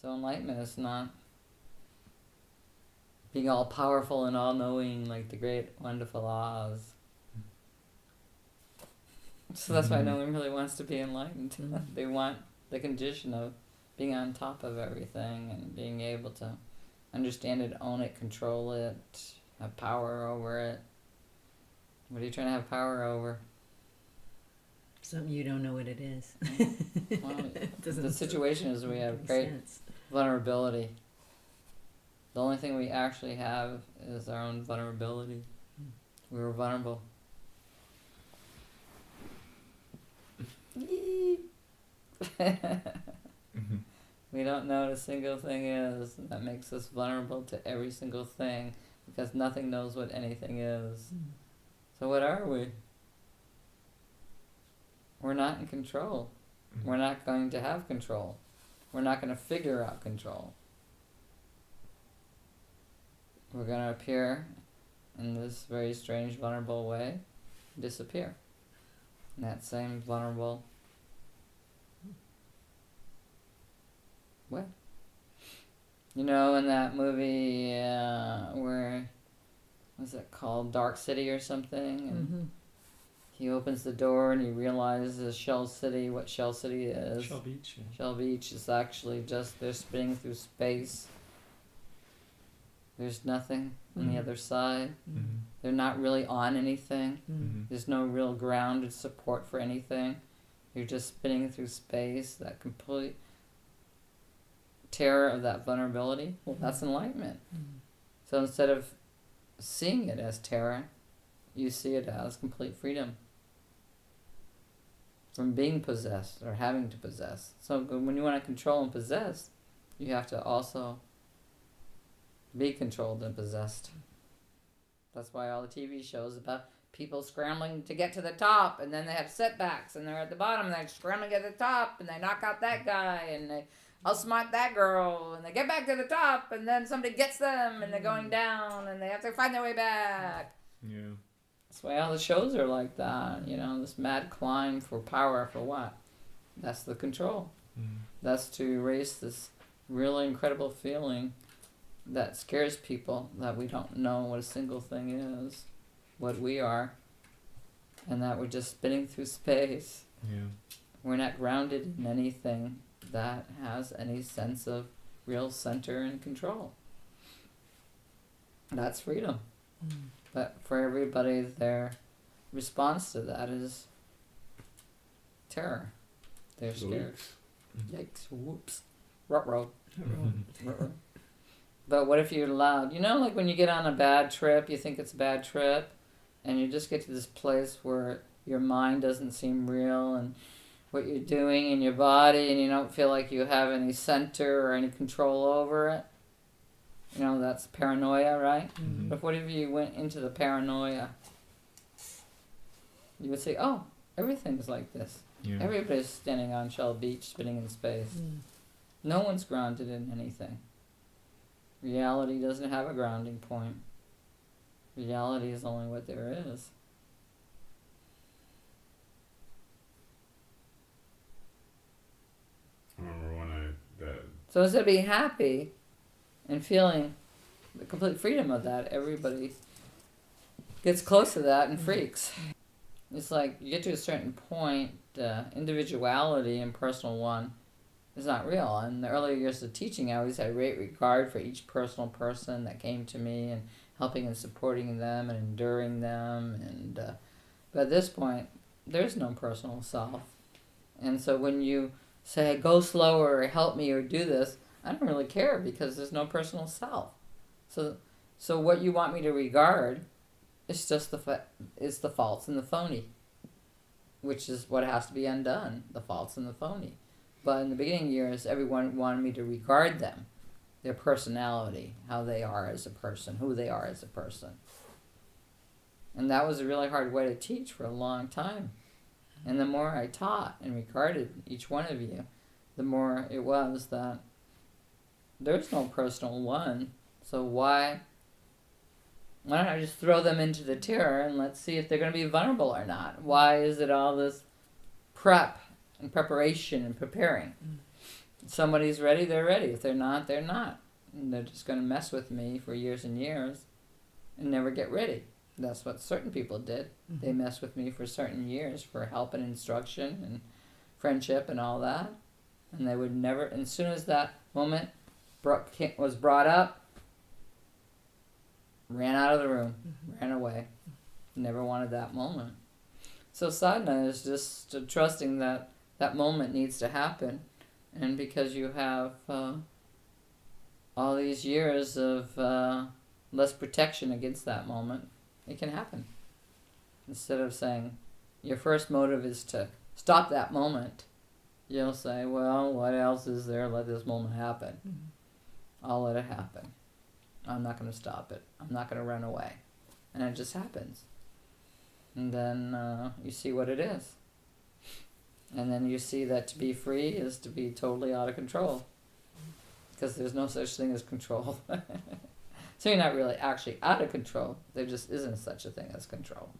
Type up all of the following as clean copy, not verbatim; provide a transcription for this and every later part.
So enlightenment is not being all powerful and all knowing like the great wonderful Oz. So that's why no one really wants to be enlightened. They want the condition of being on top of everything and being able to understand it, own it, control it, have power over it. What are you trying to have power over? Something you don't know what it is. Well, the situation is we have great vulnerability. The only thing we actually have is our own vulnerability. We were vulnerable. We don't know what a single thing is. That makes us vulnerable to every single thing because nothing knows what anything is. So what are we? We're not in control. We're not going to have control. We're not going to figure out control. We're going to appear in this very strange, vulnerable way, disappear. In that same vulnerable way. You know, in that movie where, what's it called, Dark City or something? And he opens the door and he realizes Shell City, what Shell City is. Shell Beach. Yeah. Shell Beach is actually just, they're spinning through space. There's nothing on the other side. They're not really on anything. There's no real grounded support for anything. You're just spinning through space. That complete terror of that vulnerability, well, that's enlightenment. So instead of seeing it as terror, you see it as complete freedom from being possessed or having to possess. So when you want to control and possess, you have to also be controlled and possessed. That's why all the TV shows about people scrambling to get to the top, and then they have setbacks, and they're at the bottom, and they're scrambling to get to the top, and they knock out that guy, and they outsmart that girl, and they get back to the top, and then somebody gets them, and they're going down, and they have to find their way back. Yeah. That's why all the shows are like that, you know, this mad climb for power for what? That's the control. That's to erase this really incredible feeling that scares people, that we don't know what a single thing is, what we are, and that we're just spinning through space. Yeah. We're not grounded in anything that has any sense of real center and control. That's freedom. But for everybody, their response to that is terror. They're scared. Yikes, whoops. Ruh-roh. Ruh-roh. But what if you're allowed, you know, like when you get on a bad trip, you think it's a bad trip, and you just get to this place where your mind doesn't seem real, and what you're doing in your body, and you don't feel like you have any center or any control over it. You know, that's paranoia, right? But what if you went into the paranoia? You would say, oh, everything's like this. Yeah. Everybody's standing on Shell Beach, spinning in space. No one's grounded in anything. Reality doesn't have a grounding point. Reality is only what there is. I remember when So instead of being happy and feeling the complete freedom of that, everybody gets close to that and freaks. It's like you get to a certain point, individuality and personal one is not real. In the earlier years of teaching, I always had great regard for each personal person that came to me and helping and supporting them and enduring them. And but at this point, there's no personal self. And so when you say, go slower or help me or do this, I don't really care because there's no personal self. So what you want me to regard is just is the false and the phony, which is what has to be undone, the false and the phony. But in the beginning years, everyone wanted me to regard them, their personality, how they are as a person, who they are as a person. And that was a really hard way to teach for a long time. And the more I taught and regarded each one of you, the more it was that there's no personal one. So why don't I just throw them into the terror and let's see if they're going to be vulnerable or not? Why is it all this prep and preparation and preparing? Somebody's ready, they're ready. If they're not, they're not. And they're just going to mess with me for years and years and never get ready. That's what certain people did. They messed with me for certain years for help and instruction and friendship and all that. And they would never, as soon as that moment was brought up, ran out of the room, ran away. Never wanted that moment. So sadhana is just trusting that that moment needs to happen. And because you have all these years of less protection against that moment, it can happen. Instead of saying your first motive is to stop that moment, you'll say, well, what else is there? Let this moment happen. I'll let it happen. I'm not going to stop it. I'm not going to run away. And it just happens. And then you see what it is. And then you see that to be free is to be totally out of control. Because there's no such thing as control. So you're not really actually out of control. There just isn't such a thing as control.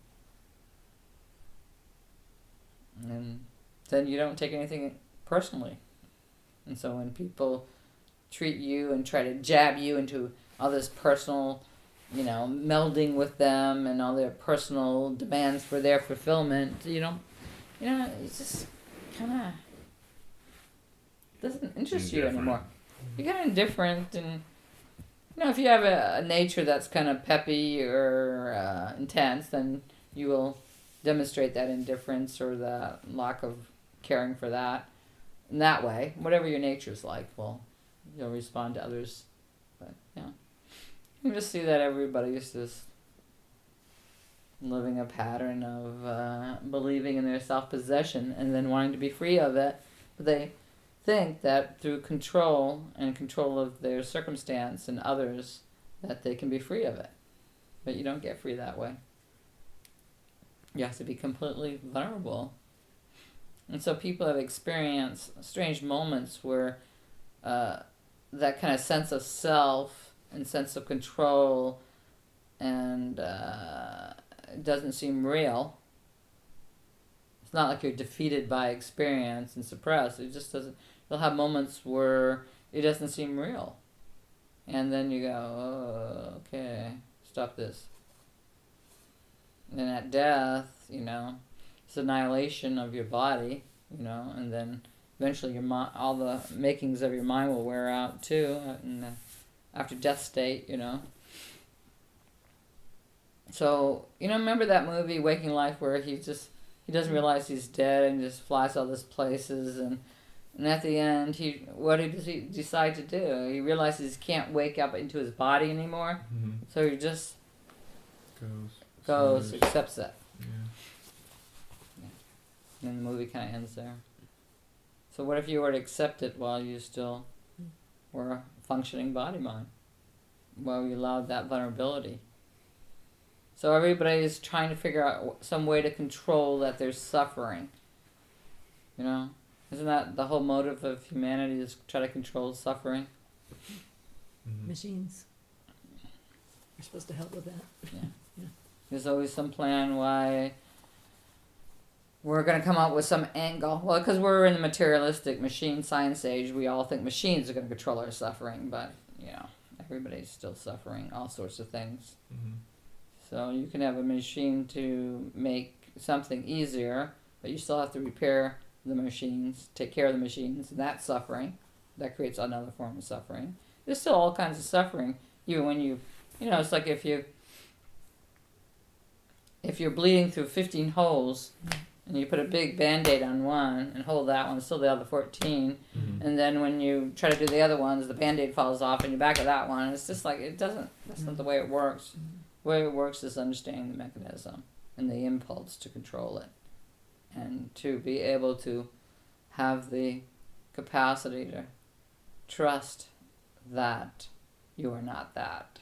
And then you don't take anything personally. And so when people treat you and try to jab you into all this personal, melding with them and all their personal demands for their fulfillment, it just kind of doesn't interest you anymore. You're kind of indifferent, and if you have a nature that's kind of peppy or intense, then you will demonstrate that indifference or that lack of caring for that in that way. Whatever your nature's like, you'll respond to others. But you just see that everybody's just living a pattern of believing in their self-possession and then wanting to be free of it. But they think that through control and control of their circumstance and others, that they can be free of it. But you don't get free that way. You have to be completely vulnerable. And so people have experienced strange moments where that kind of sense of self and sense of control and it doesn't seem real. It's not like you're defeated by experience and suppressed. It just doesn't. You'll have moments where it doesn't seem real. And then you go, oh, okay, stop this. And then at death, it's annihilation of your body, and then eventually your all the makings of your mind will wear out too in the after death state, So, remember that movie, Waking Life, where he doesn't realize he's dead and just flies all these places, and at the end, what does he decide to do? He realizes he can't wake up into his body anymore, so he just goes, accepts it. Yeah. And then the movie kind of ends there. So what if you were to accept it while you still were a functioning body-mind? While you allowed that vulnerability? So everybody is trying to figure out some way to control that there's suffering. Isn't that the whole motive of humanity, is try to control suffering? Machines. We're supposed to help with that. Yeah. There's always some plan why we're going to come up with some angle. Well, because we're in the materialistic machine science age, we all think machines are going to control our suffering, but, everybody's still suffering all sorts of things. So you can have a machine to make something easier, but you still have to repair the machines, take care of the machines, and that's suffering. That creates another form of suffering. There's still all kinds of suffering, even when it's like if you're bleeding through 15 holes, and you put a big Band-Aid on one and hold that one, still the other 14, and then when you try to do the other ones, the Band-Aid falls off and you're back at that one. It's just like, that's not the way it works. The way it works is understanding the mechanism and the impulse to control it, and to be able to have the capacity to trust that you are not that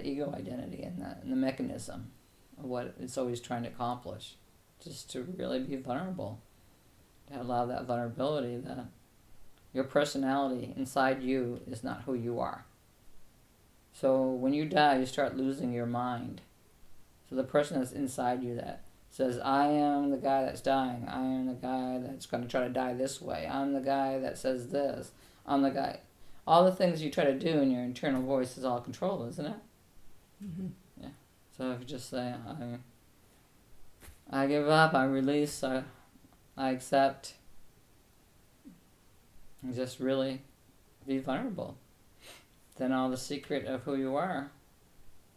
ego identity and the mechanism of what it's always trying to accomplish. Just to really be vulnerable, to allow that vulnerability that your personality inside you is not who you are. So when you die, you start losing your mind. So the person that's inside you, that says, I am the guy that's dying. I am the guy that's going to try to die this way. I'm the guy that says this. I'm the guy. All the things you try to do in your internal voice is all control, isn't it? Mm-hmm. Yeah. So if you just say, I give up, I release, I accept, and just really be vulnerable, then all the secret of who you are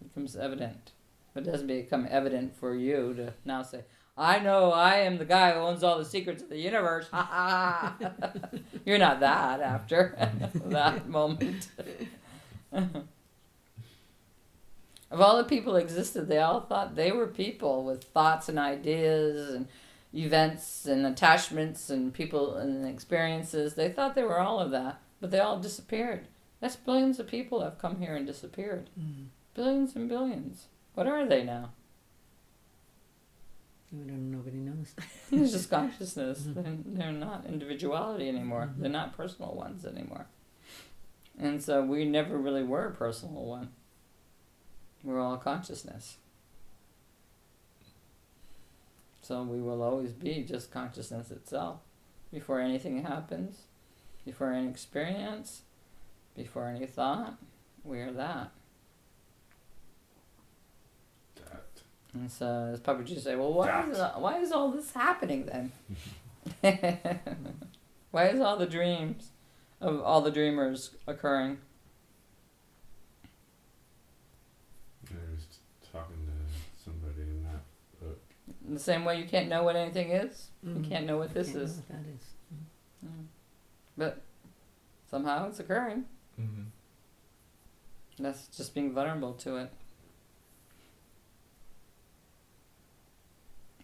becomes evident. It doesn't become evident for you to now say, I know I am the guy who owns all the secrets of the universe. Ha ha! You're not that after that moment. Of all the people who existed, they all thought they were people with thoughts and ideas and events and attachments and people and experiences. They thought they were all of that, but they all disappeared. That's billions of people have come here and disappeared. Mm-hmm. Billions and billions. What are they now? Nobody knows. It's just consciousness. They're not individuality anymore. They're not personal ones anymore. And so we never really were a personal one. We're all consciousness. So we will always be just consciousness itself. Before anything happens, before any experience, before any thought, we are that. And so it's probably just say, well, why is all this happening then? Why is all the dreams of all the dreamers occurring? I was talking to somebody in that book. In the same way you can't know what anything is, you can't know what this Can't is. know what that is. But somehow it's occurring. Mm-hmm. And that's just being vulnerable to it.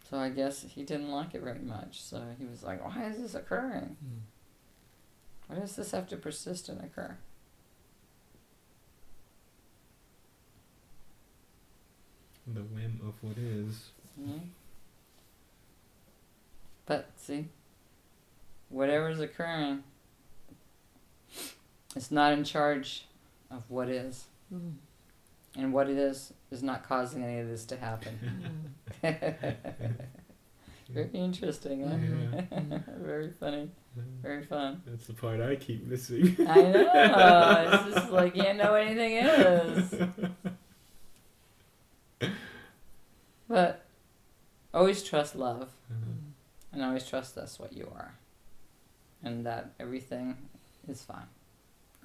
So I guess he didn't like it very much. So he was like, why is this occurring? Why does this have to persist and occur? The whim of what is. Mm-hmm. But see, whatever's occurring, it's not in charge of what is. Mm. And what it is not causing any of this to happen. Very interesting, huh? Yeah. Very funny. Very fun. That's the part I keep missing. I know. It's just like you can't know what anything is. But always trust love. And always trust that's what you are. And that everything is fine.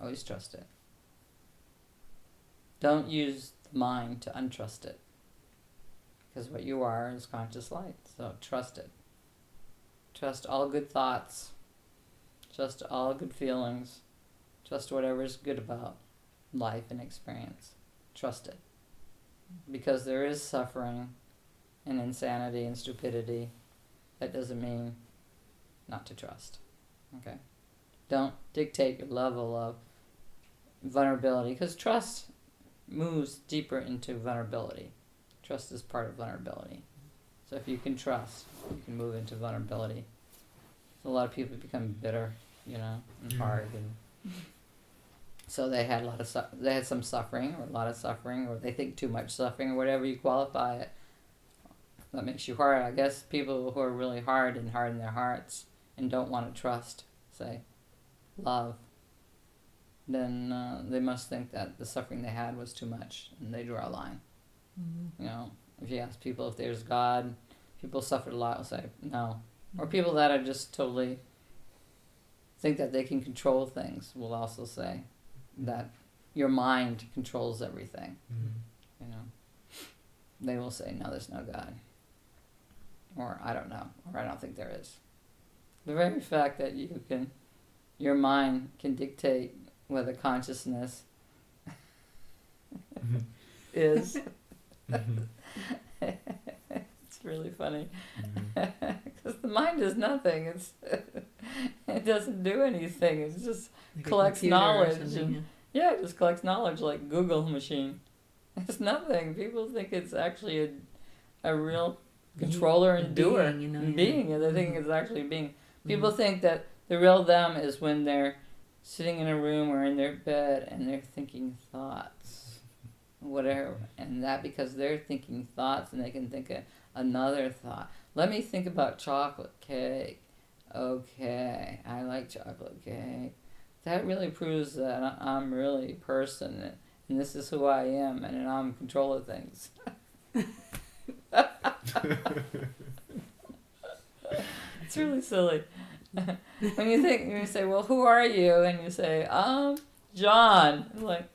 Always trust it. Don't use the mind to untrust it. Because what you are is conscious light. So trust it. Trust all good thoughts. Trust all good feelings. Trust whatever is good about life and experience. Trust it. Because there is suffering and insanity and stupidity. That doesn't mean not to trust. Okay? Don't dictate your level of vulnerability. Because trust moves deeper into vulnerability. Trust is part of vulnerability. So if you can trust, you can move into vulnerability. So a lot of people become bitter, and hard, and so they had they had some suffering, or a lot of suffering, or they think too much suffering, or whatever you qualify it. That makes you hard. I guess people who are really hard and harden their hearts and don't want to trust, say, love, then they must think that the suffering they had was too much, and they draw a line. Mm-hmm. If you ask people if there's God, people suffered a lot will say no. Or people that are just totally think that they can control things will also say that your mind controls everything. They will say, no, there's no God. Or I don't know. Or I don't think there is. The very fact that your mind can dictate whether consciousness is. It's really funny. Because the mind is nothing. It doesn't do anything. It just Like collects knowledge. Yeah. It just collects knowledge like Google machine. It's nothing. People think it's actually a real controller and doer. Being. And they think it's actually being. People think that the real them is when they're sitting in a room or in their bed and they're thinking thoughts. Whatever. And that because they're thinking thoughts and they can think another thought. Let me think about chocolate cake. Okay, I like chocolate cake. That really proves that I'm really a person, and this is who I am, and I'm in control of things. It's really silly. When you say, well, who are you? And you say, John. I'm like,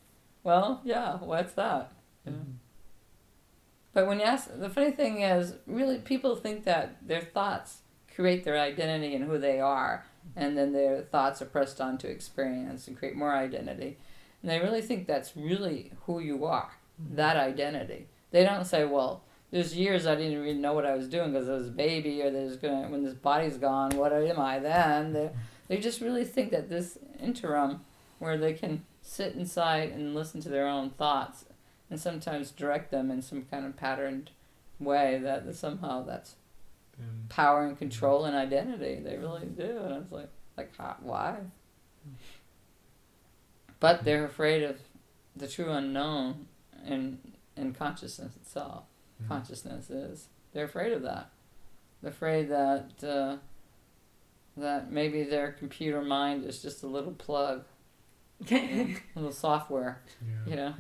well, yeah, what's that? You know? But when you ask, the funny thing is, really, people think that their thoughts create their identity and who they are, and then their thoughts are pressed onto experience and create more identity. And they really think that's really who you are, that identity. They don't say, well, there's years I didn't even know what I was doing because I was a baby, or when this body's gone, what am I then? They just really think that this interim where they can sit inside and listen to their own thoughts and sometimes direct them in some kind of patterned way, that somehow that's power and control and identity. They really do. And it's like how, why? But they're afraid of the true unknown in consciousness itself. Consciousness is. They're afraid of that. They're afraid that that maybe their computer mind is just a little plug, a little software. Yeah. You know,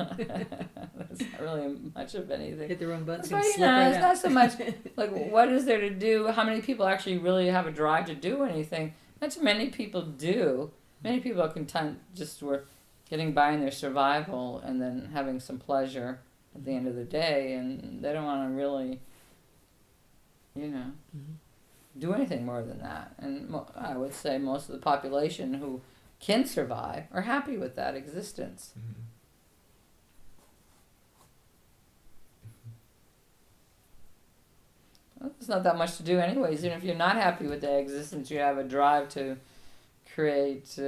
that's not really much of anything. Hit the wrong button. It's It's not so much like what is there to do. How many people actually really have a drive to do anything? Not too many people do. Many people just were getting by in their survival and then having some pleasure at the end of the day, and they don't want to really, do anything more than that. And I would say most of the population who can survive are happy with that existence. Well, there's not that much to do anyways. Even if you're not happy with that existence, you have a drive to create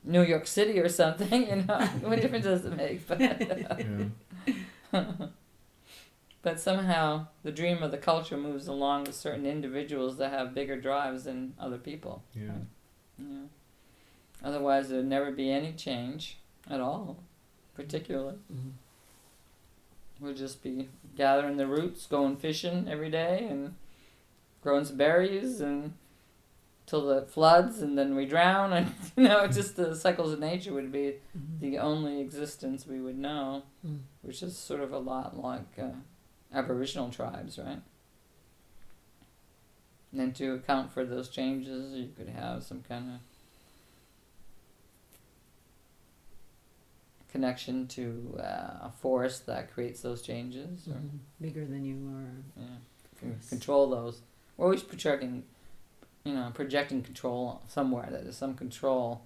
New York City or something, what difference does it make? But somehow the dream of the culture moves along with certain individuals that have bigger drives than other people. Yeah. Right? Yeah. Otherwise, there'd never be any change at all, particularly. We'll just be gathering the roots, going fishing every day, and growing some berries, and till the floods, and then we drown, and just the cycles of nature would be the only existence we would know, which is sort of a lot like Aboriginal tribes, right? And then to account for those changes, you could have some kind of connection to a force that creates those changes, or bigger than you are. can control those. We're always projecting control somewhere. That there's some control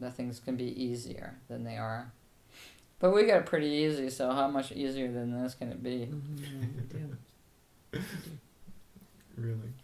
that things can be easier than they are. But we got it pretty easy, so how much easier than this can it be? Really?